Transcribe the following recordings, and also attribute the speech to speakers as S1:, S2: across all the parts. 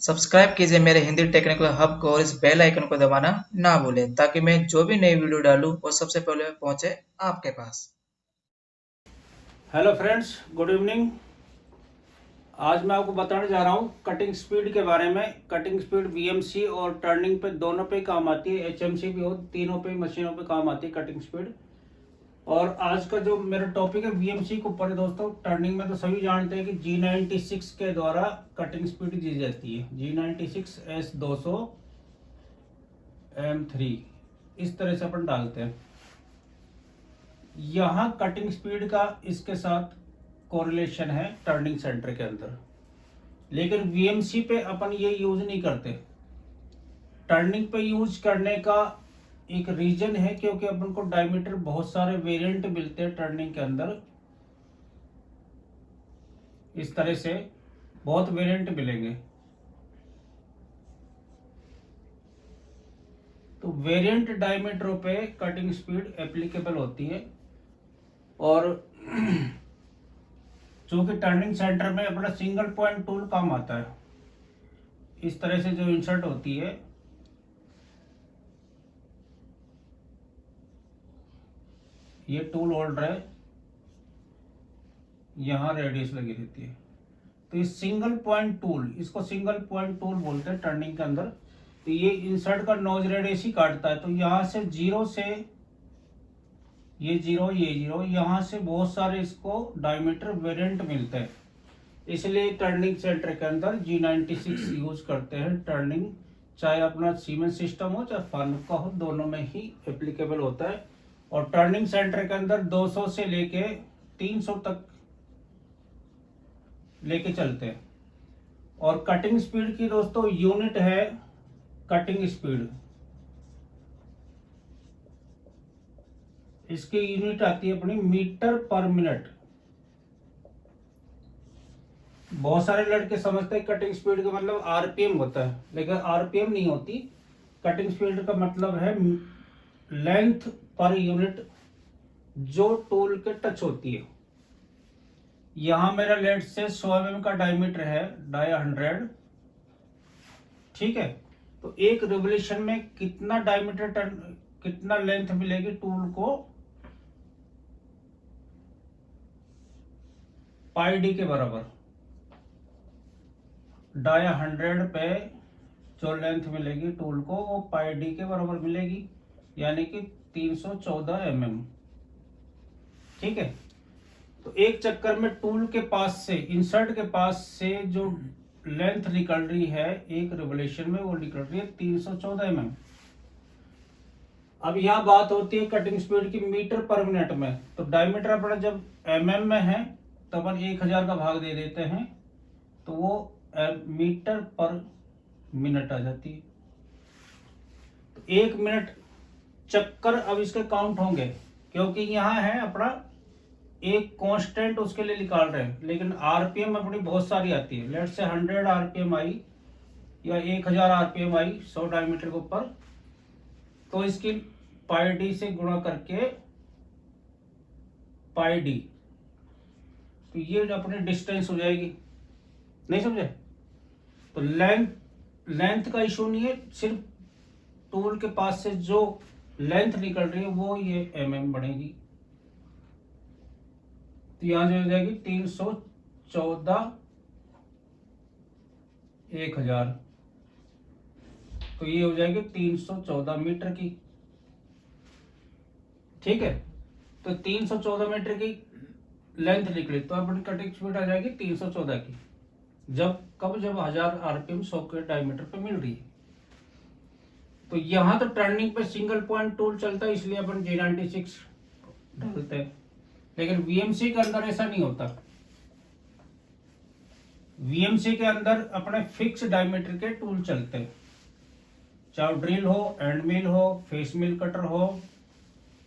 S1: Subscribe कीजिए मेरे Hindi technical hub को और इस बेल आइकन को दबाना ना भूलें ताकि मैं जो भी नई वीडियो डालूं वो सबसे पहले पहुंचे आपके पास।
S2: Hello friends, good evening. आज मैं आपको बताने जा रहा हूँ कटिंग स्पीड के बारे में। कटिंग स्पीड वीएमसी और टर्निंग पे दोनों पे काम आती है, एचएमसी भी हो, तीनों पे मशीनों पे काम आती है कटिंग स्पीड। और आज का जो मेरा टॉपिक है वीएमसी के ऊपर है दोस्तों। टर्निंग में तो सभी जानते हैं कि G96 के द्वारा कटिंग स्पीड दी जाती है, G96 S200 M3, इस तरह से अपन डालते हैं। यहाँ कटिंग स्पीड का इसके साथ कोरिलेशन है टर्निंग सेंटर के अंदर, लेकिन वीएमसी पे अपन ये यूज नहीं करते। टर्निंग पे यूज करने का एक रीजन है क्योंकि अपन को डायमीटर बहुत सारे वेरिएंट मिलते हैं टर्निंग के अंदर। इस तरह से बहुत वेरिएंट मिलेंगे, तो वेरिएंट डायमीटरों पे कटिंग स्पीड एप्लीकेबल होती है। और चूंकि टर्निंग सेंटर में अपना सिंगल पॉइंट टूल काम आता है, इस तरह से जो इंसर्ट होती है, ये टूल होल्डर है, यहाँ रेडियस लगी रहती है, तो ये सिंगल पॉइंट टूल, इसको सिंगल पॉइंट टूल बोलते हैं टर्निंग के अंदर। तो ये इंसर्ट का नोज रेडियस ही काटता है, तो यहाँ से जीरो से ये जीरो, ये जीरो, यहाँ से बहुत सारे इसको डायमीटर वेरिएंट मिलते हैं। इसलिए टर्निंग सेंटर के अंदर G96 यूज करते हैं। टर्निंग चाहे अपना सीमेंस सिस्टम हो चाहे फानुक का हो, दोनों में ही एप्लीकेबल होता है। और टर्निंग सेंटर के अंदर 200 से लेके 300 तक लेके चलते हैं। और कटिंग स्पीड की दोस्तों यूनिट है कटिंग स्पीड, इसकी यूनिट आती है अपनी मीटर पर मिनट। बहुत सारे लड़के समझते हैं कटिंग स्पीड का मतलब आरपीएम होता है, लेकिन आरपीएम नहीं होती। कटिंग स्पीड का मतलब है लेंथ पर यूनिट जो टूल के टच होती है। यहां मेरा लेट से 100 mm का डायमीटर है, डाई 100, ठीक है। तो एक रिवोल्यूशन में कितना डायमीटर टर्न, कितना लेंथ मिलेगी टूल को, पाई डी के बराबर। डाई 100 पे जो लेंथ मिलेगी टूल को वो पाई डी के बराबर मिलेगी, यानी कि 314 mm, ठीक है। तो एक चक्कर में टूल के पास से, इंसर्ट के पास से जो लेंथ निकल रही है एक रिवोल्यूशन में, वो निकल रही है 314 mm। अब यहाँ बात होती है कटिंग स्पीड की मीटर पर मिनट में। तो डायमीटर अपना जब mm में है तो अपन 1000 का भाग दे देते हैं, तो वो मीटर पर मिनट आ जाती है। तो 1 मिनट चक्कर अब इसके काउंट होंगे, क्योंकि यहाँ है अपना एक कांस्टेंट उसके लिए निकाल रहे हैं, लेकिन आरपीएम अपनी बहुत सारी आती है। लेट से 100 आरपीएम आई या 1000 आरपीएम आई 100 डायमीटर के ऊपर, तो इसकी पाई डी से गुणा करके पाई डी, तो ये अपनी डिस्टेंस हो जाएगी। नहीं समझे? तो लेंथ का इशू नहीं है, सिर्फ टूल के पास से जो लेंथ निकल रही है वो ये mm बनेगी। तो यहां जो हो जाएगी 314 1000, तो ये हो जाएगी 314 मीटर की, ठीक है। तो 314 मीटर की लेंथ निकली, तो अपनी कटिंग स्पीड आ जाएगी 314 की। जब 1000 आरपीएम 100 के डायमीटर पे मिल रही है। तो यहां तो टर्निंग पे सिंगल पॉइंट टूल चलता है, इसलिए अपन G96 डालते हैं, लेकिन वीएमसी के अंदर ऐसा नहीं होता। वीएमसी के अंदर अपने फिक्स डायमीटर के टूल चलते हैं, चाहे ड्रिल हो, एंड मिल हो, फेस मिल कटर हो,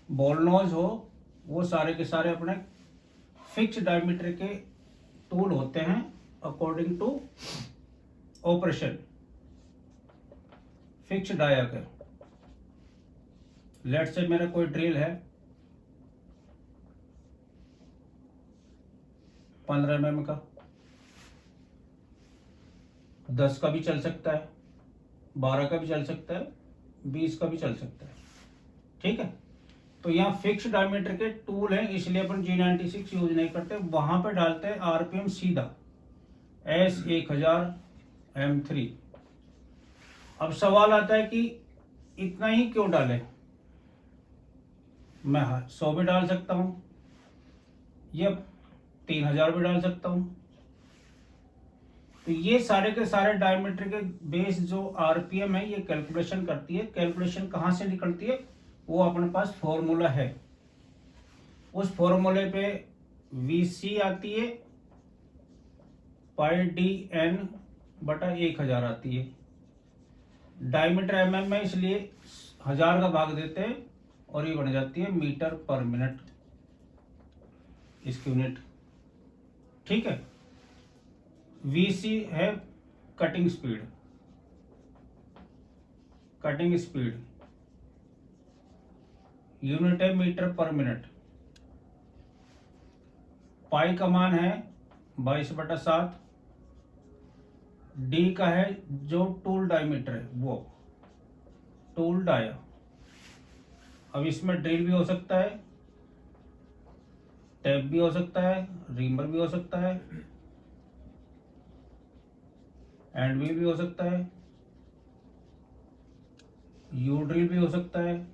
S2: बॉल नोज हो, वो सारे के सारे अपने फिक्स डायमीटर के टूल होते हैं according to operation, fix dia का। लेट से मेरा कोई ड्रिल है 15 mm का, 10 का भी चल सकता है, 12 का भी चल सकता है, 20 का भी चल सकता है। ठीक है, तो यहाँ फिक्स डायमीटर के टूल हैं, इसलिए अपन G96 यूज नहीं करते, वहां पे डालते हैं आरपीएम सीधा S1000 M3। अब सवाल आता है कि इतना ही क्यों डालें, मैं 100 भी डाल सकता हूं या 3000 भी डाल सकता हूं। तो ये सारे के सारे डायमीटर के बेस जो आरपीएम है ये कैलकुलेशन करती है। कैलकुलेशन कहाँ से निकलती है, वो अपने पास फॉर्मूला है, उस फॉर्मूले पे वीसी आती है पाई डी एन बटा 1000 आती है। डायमीटर एमएम में इसलिए 1000 का भाग देते हैं और ये बन जाती है मीटर पर मिनट, इसकी यूनिट। ठीक है, वीसी है cutting speed, cutting speed unit है मीटर पर मिनट। पाई का मान है 22/7। डी का है जो टूल डायमीटर है वो टूल डाया। अब इसमें ड्रिल भी हो सकता है, टैप भी हो सकता है, रीमर भी हो सकता है, एंड व्हील भी हो सकता है, यू ड्रिल भी हो सकता है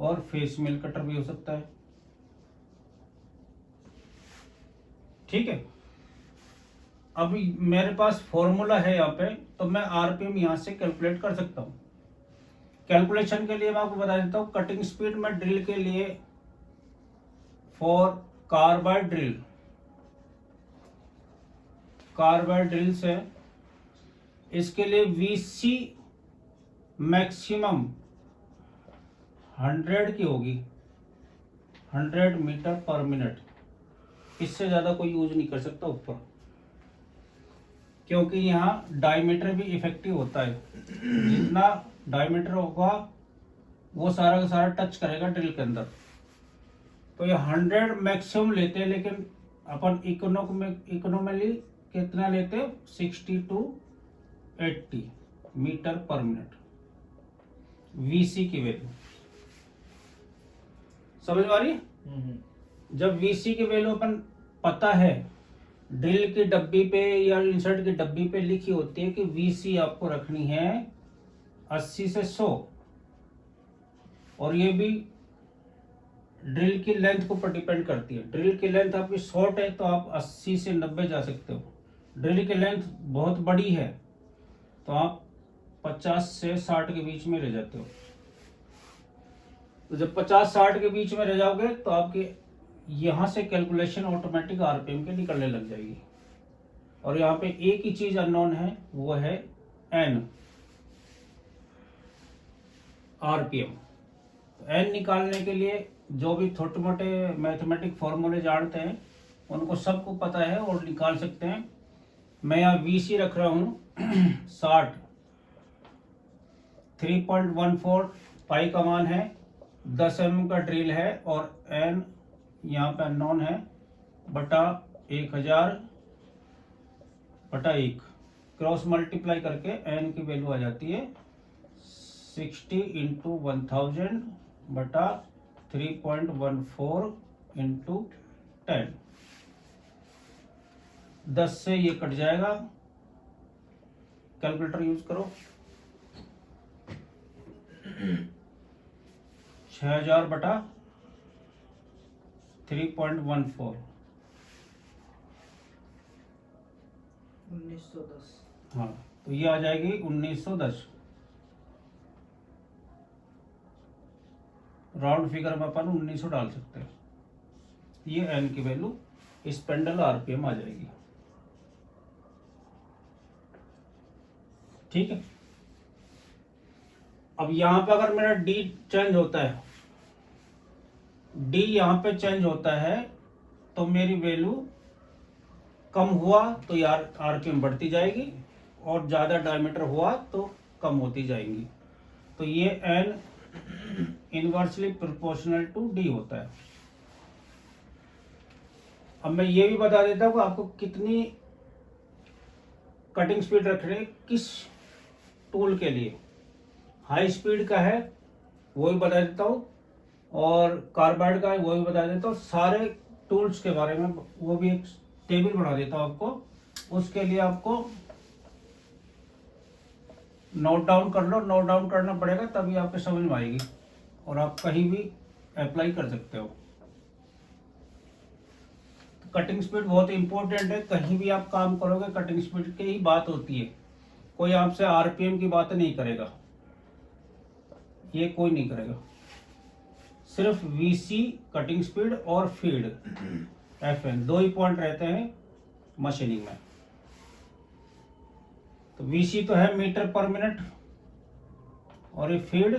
S2: और फेस मिल कटर भी हो सकता है। ठीक है, अब मेरे पास फॉर्मूला है यहाँ पे, तो मैं आरपीएम यहाँ से कैलकुलेट कर सकता हूँ। कैलकुलेशन के लिए मैं आपको बता देता हूँ, कटिंग स्पीड में ड्रिल के लिए for carbide drill, carbide drills है, इसके लिए वीसी मैक्सिमम 100 की होगी, 100 मीटर पर मिनट। इससे ज्यादा कोई यूज नहीं कर सकता ऊपर, क्योंकि यहाँ डायमीटर भी इफेक्टिव होता है। जितना डायमीटर होगा वो सारा का सारा टच करेगा ड्रिल के अंदर। तो ये 100 मैक्सिमम लेते हैं, लेकिन अपन इकोनॉमिकली कितना लेते हैं, 60 to 80 metre per minute VC की वैल्यू। समझ में आ रही है? जब वीसी की वैल्यू अपन पता है, ड्रिल की डब्बी पे या इंसर्ट की डब्बी पे लिखी होती है कि वीसी आपको रखनी है 80 से 100, और ये भी ड्रिल की लेंथ के ऊपर डिपेंड करती है। ड्रिल की लेंथ आपकी शॉर्ट है तो आप 80 से 90 जा सकते हो, ड्रिल की लेंथ बहुत बड़ी है तो आप 50 से 60 के बीच में रह जाते हो। तो जब 50-60 के बीच में रह जाओगे तो आपके यहां से कैलकुलेशन ऑटोमेटिक आरपीएम के निकलने लग जाएगी। और यहाँ पे एक ही चीज अननोन है, वो है एन आरपीएम। एन निकालने के लिए जो भी छोटे मोटे मैथमेटिक फॉर्मूले जानते हैं उनको सबको पता है और निकाल सकते हैं। मैं यहाँ वीसी रख रहा हूँ 60, 3.14 पाई का मान है, 10 mm का ड्रिल है और एन यहाँ पे अननोन है, बटा 1000 बटा 1 क्रॉस मल्टीप्लाई करके एन की वैल्यू आ जाती है 60 इंटू 1000 बटा 3.14 इंटू 10। 10 से ये कट जाएगा, कैलकुलेटर यूज करो, 6000 बटा 3.14
S3: 1910।
S2: हाँ, तो ये आ जाएगी 1910। राउंड फिगर में अपन 1900 डाल सकते हैं। ये एन की वैल्यू स्पेंडल आरपीएम आ जाएगी। ठीक है, अब यहां पे अगर मेरा डी चेंज होता है, डी यहां पे चेंज होता है तो मेरी वैल्यू कम हुआ तो यार आरपीएम बढ़ती जाएगी और ज्यादा डायमीटर हुआ तो कम होती जाएंगी। तो ये N inversely proportional to D होता है। अब मैं ये भी बता देता हूँ कि आपको कितनी कटिंग स्पीड रख रहे हैं किस टूल के लिए, हाई स्पीड का है वो भी बता देता हूँ, और कार्बाइड का है वो भी बता देता हूँ, सारे टूल्स के बारे में वो भी एक टेबल बना देता हूँ आपको। उसके लिए आपको नोट डाउन कर लो, नोट डाउन करना पड़ेगा तभी आपको समझ में आएगी और आप कहीं भी अप्लाई कर सकते हो। कटिंग स्पीड बहुत इंपॉर्टेंट है, कहीं भी आप काम करोगे कटिंग स्पीड की ही बात होती है, कोई आपसे आरपीएम की बात नहीं करेगा, ये कोई नहीं करेगा। सिर्फ वीसी कटिंग स्पीड और फीड एफएन दो ही पॉइंट रहते हैं मशीनिंग में। तो वीसी तो है मीटर पर मिनट और ये फीड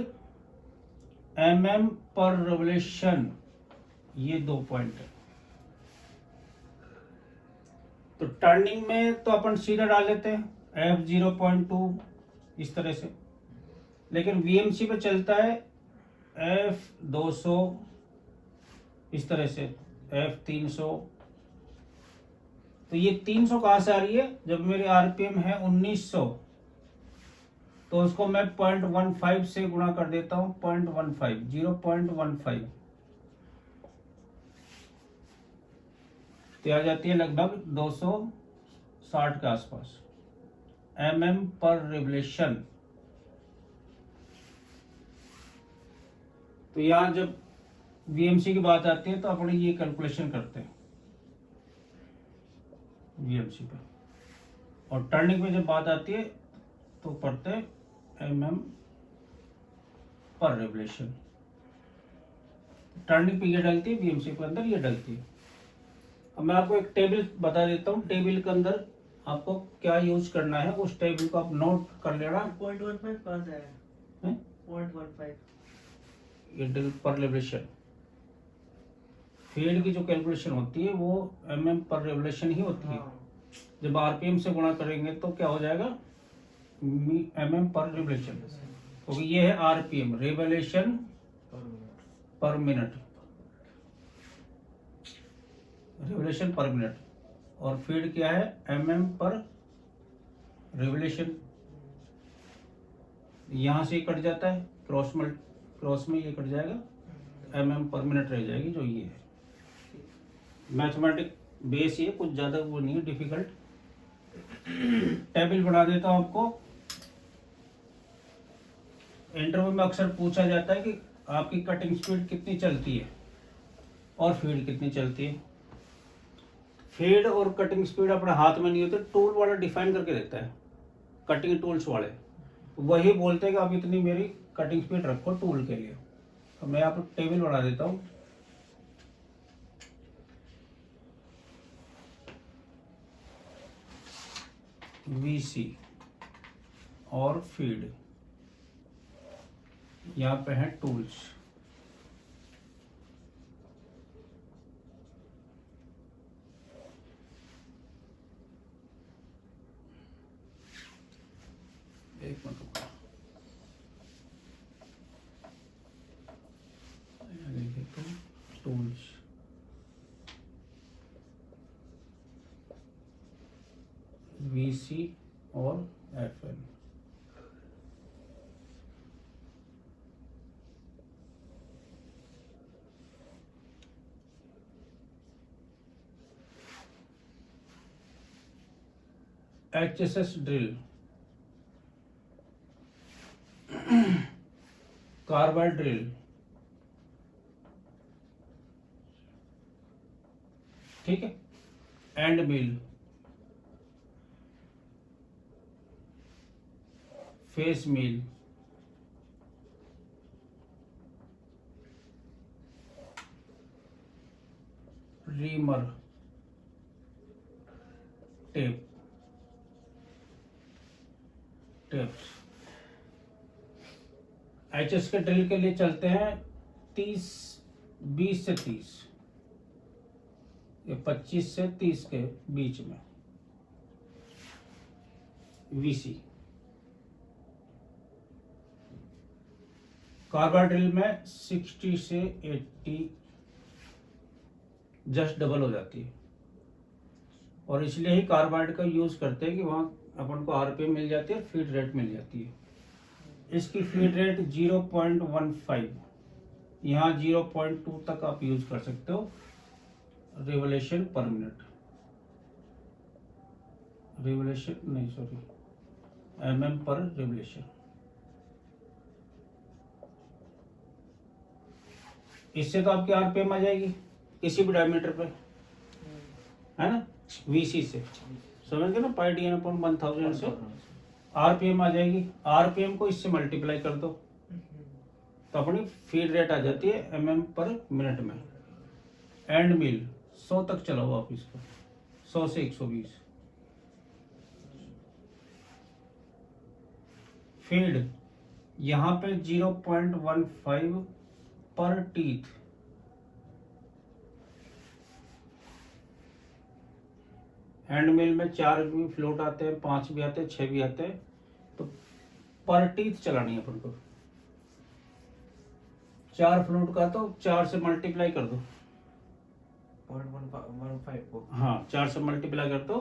S2: एमएम पर रेवोल्यूशन, ये 2 पॉइंट है। तो टर्निंग में तो अपन सीधा डाल लेते हैं एफ 0.2 इस तरह से, लेकिन वीएमसी पे चलता है एफ 200 इस तरह से, एफ 300। तो ये 300 कहाँ से आ रही है, जब मेरे आरपीएम है 1900 तो उसको मैं 0.15 से गुणा कर देता हूँ, 0.15 तो आ जाती है लगभग 260 के आसपास एमएम पर रेवोल्यूशन। तो यहाँ जब वीएमसी की बात आती है तो अपन ये कैलकुलेशन करते हैं वीएमसी पे, और टर्निंग पे जब बात आती है तो पढ़ते हैं एमएम पर रेवोल्यूशन। टर्निंग पे ये डलती है, वीएमसी के अंदर ये डलती है। अब मैं आपको एक टेबल बता देता हूँ, टेबल के अंदर आपको क्या यूज करना है, उस टेबल को आप नोट कर लेना।
S3: 0.15 कहाँ से आया? 0.15
S2: ये ड्रिल पर रेवोल्यूशन, फीड की जो कैलकुलेशन होती है वो एमएम पर रेवोल्यूशन ही होती है।
S3: हाँ।
S2: जब आरपीएम से गुणा करेंगे तो क्या हो जाएगा, एमएम पर रेवोल्यूशन, क्योंकि ये है आरपीएम रेवोल्यूशन पर मिनट, रेवोल्यूशन पर मिनट, और फीड क्या है एमएम पर रेवोल्यूशन। यहाँ से कट जाता है, क्रॉस में ये कट जाएगा, एमएम पर मिनट रह जाएगी, जो ये है। मैथमेटिक बेस ये कुछ ज़्यादा वो नहीं है डिफिकल्ट। टेबल बना देता हूँ आपको। इंटरव्यू में अक्सर पूछा जाता है कि आपकी कटिंग स्पीड कितनी चलती है और फीड कितनी चलती है। फीड और कटिंग स्पीड अपने हाथ में नहीं होते, टूल वाला डिफाइन करके देता है, कटिंग टूल्स वाले वही बोलते हैं कि अब इतनी मेरी कटिंग स्पीड रखो टूल के लिए। तो मैं आपको टेबल बना देता हूँ। वीसी और फीड, यहाँ पे है टूल्स, एक मिनट रुको, टूल्स वीसी और एफएन। एचएसएस ड्रिल, कार्बाइड ड्रिल, ठीक है, and mill, face mill, reamer, tape, tapes. HS के ड्रिल के लिए चलते हैं 20 से 30, ये 25 से 30 के बीच में। वीसी कार्बाइड ड्रिल में 60 से 80 जस्ट डबल हो जाती है, और इसलिए ही कार्बाइड का यूज करते हैं कि वहाँ अपन को आरपीएम मिल जाती है, फीड रेट मिल जाती है। इसकी फीड रेट 0.15, यहाँ 0.2 तक आप यूज कर सकते हो रिवोल्यूशन पर मिनट, रिवोल्यूशन नहीं सॉरी mm पर रिवोल्यूशन। इससे तो आपकी आरपीएम आ जाएगी किसी भी डायमीटर पे, है ना, वीसी से समझ गए ना, पाई डी एन अपॉन 1000 से आरपीएम आ जाएगी। आरपीएम को इससे मल्टीप्लाई कर दो तो अपनी फीड रेट आ जाती है mm पर मिनट में। एंड मिल 100 तक चलाओ आप इसको, 100 से 120। फीड यहाँ पे 0.15 पर टीथ, हैंड मिल में 4 भी फ्लोट आते हैं, 5 भी आते हैं, 6 भी आते हैं, तो पर टीथ चलानी है अपन को। 4 फ्लोट का तो 4 से मल्टीप्लाई कर दो,
S3: 0.15 को
S2: हाँ 4 से मल्टीप्लाई कर दो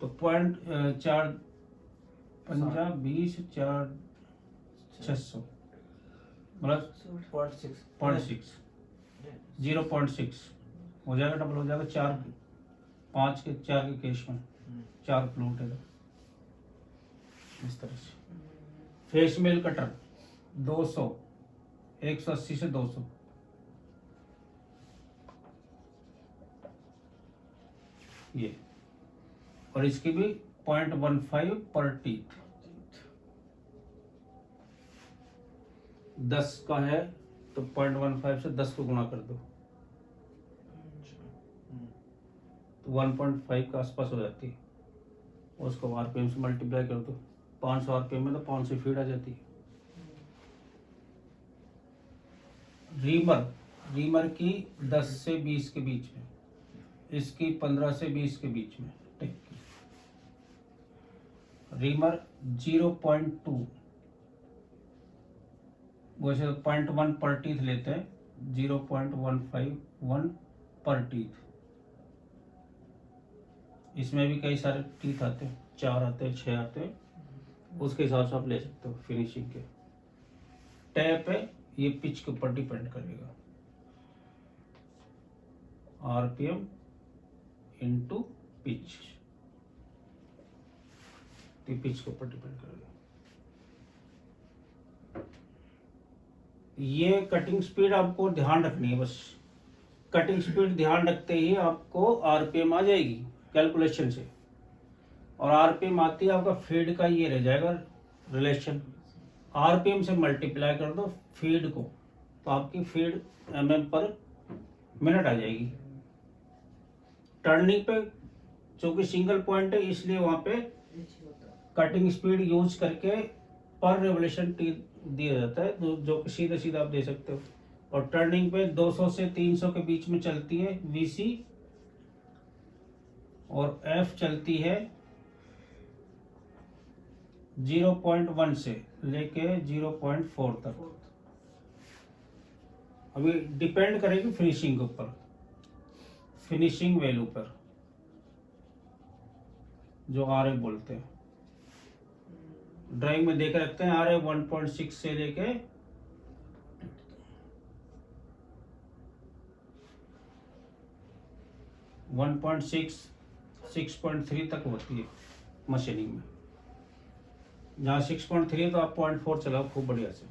S2: तो 4 पंजा 20, 4 600 मतलब 0.6 0.6 हो जाएगा, डबल हो जाएगा। 4 के केस में 4 फ्लोट है इस तरह से। फेस मेल कटर 200, 180 से 200, ये, और इसकी भी 0.15 पर टीथ। 10 का है तो 0.15 से 10 को गुणा कर दो तो 1.5 के आसपास हो जाती है। उसको आरपीएम से मल्टीप्लाई कर दो, 500 आरपीएम में तो 500 फीड आ जाती है। रीमर की 10 से 20 के बीच में, इसकी 15 से 20 के बीच में। रीमर 0.2, वैसे 0.1 पर टीथ लेते हैं, 0.151 पर टीथ। इसमें भी कई सारे टीथ आते हैं, 4 आते हैं, 6 आते हैं, उसके हिसाब से आप ले सकते हो फिनिशिंग के। टैप है, ये पिच के ऊपर डिपेंड करेगा, आरपीएम इनटू पिच, पिच के ऊपर डिपेंड करेगा। ये कटिंग स्पीड आपको ध्यान रखनी है, बस कटिंग स्पीड ध्यान रखते ही आपको आरपीएम आ जाएगी कैलकुलेशन से। और आरपीएम आती है आपका फीड का, ये रह जाएगा रिलेशन, आरपीएम से मल्टीप्लाई कर दो फीड को तो आपकी फीड mm पर मिनट आ जाएगी। टर्निंग पे चूंकि सिंगल पॉइंट है इसलिए वहां पे कटिंग स्पीड यूज करके पर रेवोल्यूशन दिया जाता है, जो सीधे सीधा आप दे सकते हो। और टर्निंग पे 200 से 300 के बीच में चलती है वीसी, और एफ चलती है 0.1 से लेके 0.4 तक। अभी डिपेंड करेगी फिनिशिंग के ऊपर, फिनिशिंग वैल्यू पर, जो आर ए बोलते हैं। ड्राइंग में देख रखते हैं आर ए 1.6 से लेके 1.6 6.3 तक होती है मशीनिंग में। जहाँ 6.3 तो आप 0.4 चलाओ खूब बढ़िया से,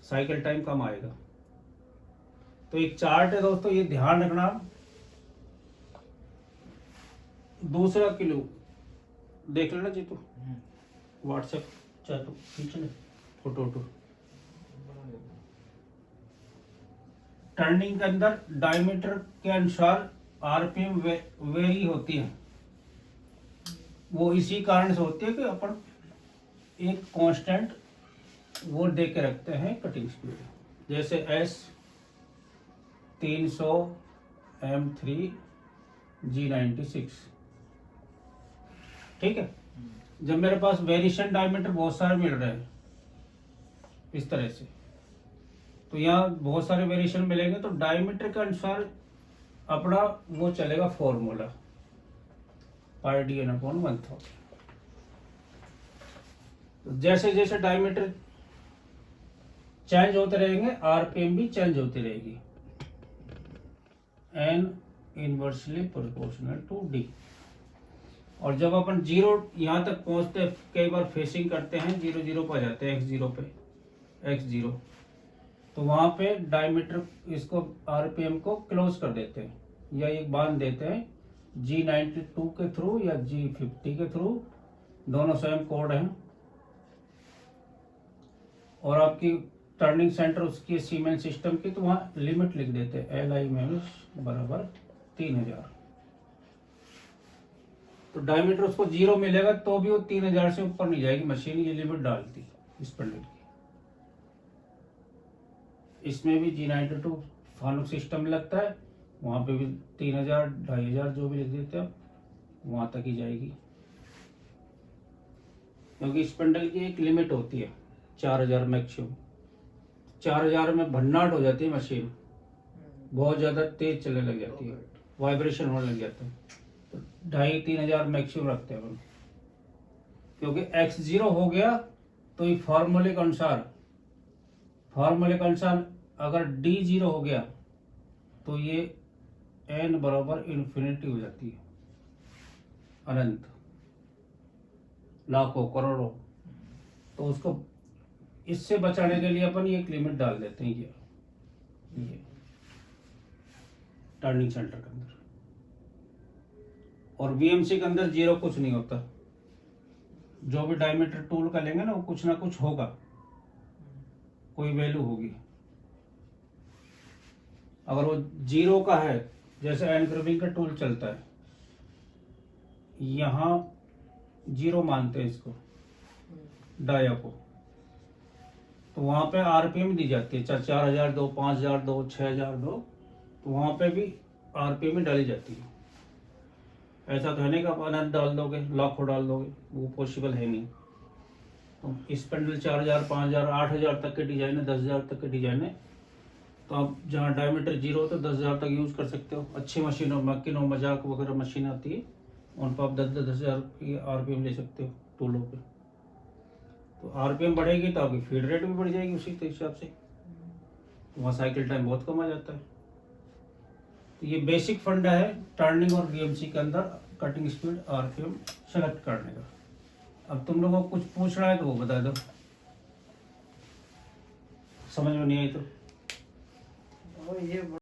S2: साइकिल टाइम कम आएगा। तो एक चार्ट है दोस्तों, ये ध्यान रखना। दूसरा किलो देख लेना जी, तो व्हाट्सएप चाहे तो खींच ले फोटो वोटो। टर्निंग के अंदर डायमीटर के अनुसार आरपीएम वेरी होती है। वो इसी कारण से होती है कि अपन एक कांस्टेंट वो दे के रखते हैं कटिंग स्पीड, जैसे एस 300 M3 G96, ठीक है। जब मेरे पास वेरिएशन डायमीटर बहुत सारे मिल रहे हैं इस तरह से, तो यहाँ बहुत सारे वेरिएशन मिलेंगे, तो डायमीटर के अनुसार अपना वो चलेगा फॉर्मूला, पाई डी एन अपॉन 1000। तो जैसे जैसे डायमीटर चेंज होते रहेंगे आरपीएम भी चेंज होती रहेगी। N inversely proportional to D. और जब अपन जीरो यहाँ तक पहुंचते हैं, कई बार फेसिंग करते हैं, जीरो जीरो पर आ जाते हैं, एक्स जीरो पे, एक्स जीरो, तो वहां पे डायमीटर इसको आरपीएम को क्लोज कर देते हैं या एक बांध देते हैं G92 के थ्रू या G50 के थ्रू, दोनों सेम कोड हैं। और आपकी टर्निंग सेंटर उसकी सीमेंस सिस्टम की, तो वहाँ लिमिट लिख देते हैं LI- बराबर 3000। तो डायमीटर उसको जीरो मिलेगा तो भी वो 3000 से ऊपर नहीं जाएगी मशीन, ये लिमिट डालती इस स्पैंडल की। इसमें भी G92 फानुक सिस्टम लगता है, वहाँ पे भी 3000 2500 जो भी लिख देते हैं वहाँ तक ही जाएगी, क्योंकि स्पैंडल की एक लिमिट होती है 4000 मैक्सिमम। 4000 में भन्नाट हो जाती है मशीन, बहुत ज़्यादा तेज चलने लग जाती है, वाइब्रेशन होने लग जाता है। तो 2500-3000 मैक्सिमम रखते हैं अपन, क्योंकि x0 हो गया तो ये फार्मूले के अनुसार अगर d0 हो गया तो ये n बराबर इन्फिनिटी हो जाती है, अनंत, लाखों करोड़ों। तो उसको इससे बचाने के लिए अपन ये एक लिमिट डाल देते हैं, ये टर्निंग सेंटर के अंदर। और वीएमसी के अंदर जीरो कुछ नहीं होता, जो भी डायमीटर टूल का लेंगे ना वो कुछ ना कुछ होगा, कोई वैल्यू होगी। अगर वो जीरो का है, जैसे एनग्रेविंग का टूल चलता है, यहाँ जीरो मानते हैं इसको, डाया को, तो वहाँ पे आरपीएम दी जाती है, 4000 दो, 5000 दो, 6000 दो, तो वहाँ पे भी आरपीएम ही डाली जाती है। ऐसा तो है नहीं कि आप अनंत डाल दोगे, लाखों डाल दोगे, वो पॉसिबल है नहीं। तो स्पैंडल 4000 5000 8000 तक के डिजाइन है, 10000 तक के डिजाइन है, तो आप जहाँ डायमीटर जीरो हो तो 10000 तक यूज़ कर सकते हो। अच्छी मशीनों, मक्किनो मजाक वगैरह मशीन आती है, उन पर आप 10,000 की आरपीएम ले सकते हो टूलों पे। तो आरपीएम बढ़ेगी तो आपकी फीड रेट भी बढ़ जाएगी उसी के हिसाब से, तो वहाँ साइकिल टाइम बहुत कम आ जाता है। तो ये बेसिक फंडा है टर्निंग और वीएमसी के अंदर कटिंग स्पीड आरपीएम सेलेक्ट करने का। अब तुम लोगों को कुछ पूछ रहा है तो वो बता दो, समझ में नहीं आई तो।
S3: और ये